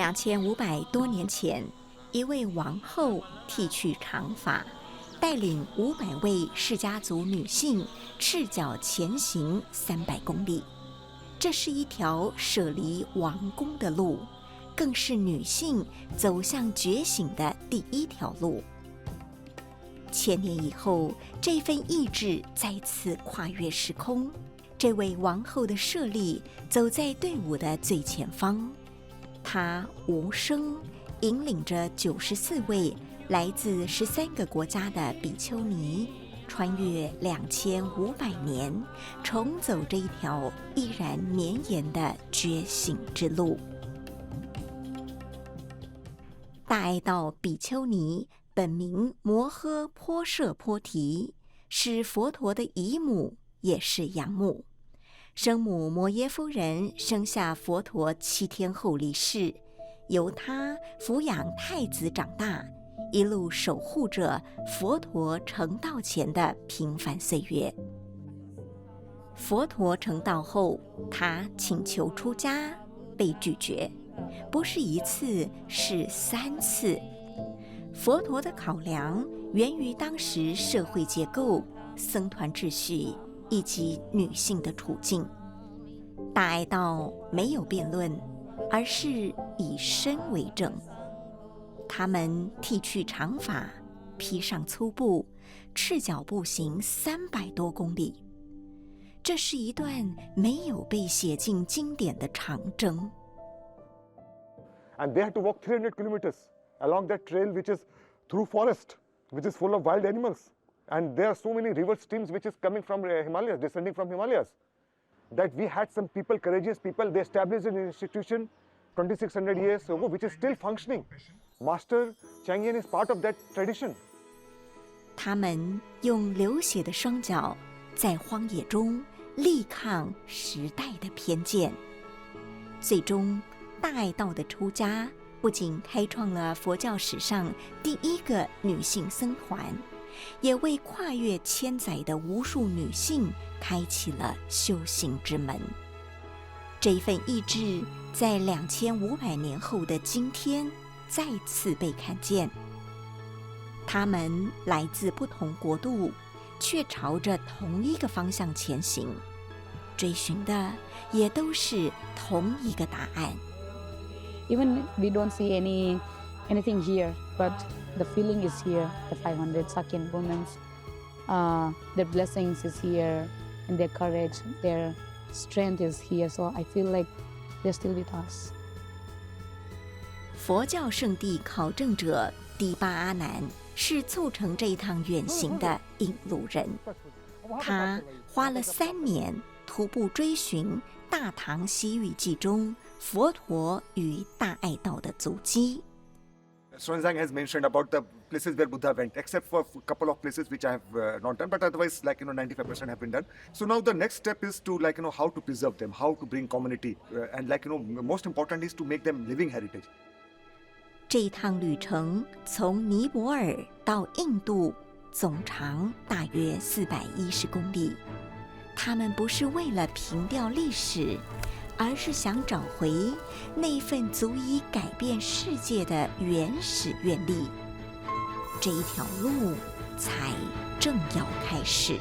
2500多年前，一位王后剃去长发，带领500位氏家族女性赤脚前行300公里。这是一条舍离王宫的路，更是女性走向觉醒的第一条路。1000年以后，这份意志再次跨越时空。这位王后的舍利走在队伍的最前方，她无声引领着94位来自13个国家的比丘尼，穿越2500年，重走这一条依然绵延的觉醒之路。大爱道比丘尼本名摩诃婆舍波提，是佛陀的姨母，也是养母。生母摩耶夫人生下佛陀7天后离世，由她抚养太子长大，一路守护着佛陀成道前的平凡岁月。佛陀成道后，他请求出家，被拒绝，不是1次，是3次。佛陀的考量源于当时社会结构、僧团秩序以及女性的处境。大爱道没有辩论，而是以身为证。他们剃去长发，披上粗布，赤脚步行300多公里。这是一段没有被写进经典的长征。And they had to walk 300 kilometers along that trail which is through forest, which is full of wild animals. And there are so many river streams which is coming from Himalayas, descending from Himalayas. That we had some people, courageous people, they established an institution 2600 years ago which is still functioning. Master Chang Yen is part of that tradition. 他们用流血的双脚在荒野中力抗时代的偏见，最终大爱道的出家不仅开创了佛教史上第一个女性僧团，也为跨越千载的无数女性开启了修行之门。这份意志在2500年后的今天再次被看见。他们来自不同国度，却朝着同一个方向前行，追寻的也都是同一个答案。Even we don't see anything here, but the feeling is here. The 500 Sakyan women, their blessings is here, and their courage, their strength is here. So I feel like they're still with us. 佛教圣地考证者第八阿难是促成这一趟远行的引路人，他花了3年徒步追寻《大唐西域记》中佛陀与大爱道的足迹。Xuanzang has mentioned about the places where Buddha went, except for a couple of places which I have not done, but otherwise, 95% have been done. So now the next step is to, how to preserve them, how to bring community, and most important is to make them living heritage. 这一趟旅程从尼泊尔到印度，总长大约410公里。他们不是为了凭吊历史，而是想找回那份足以改变世界的原始愿力。这一条路才正要开始。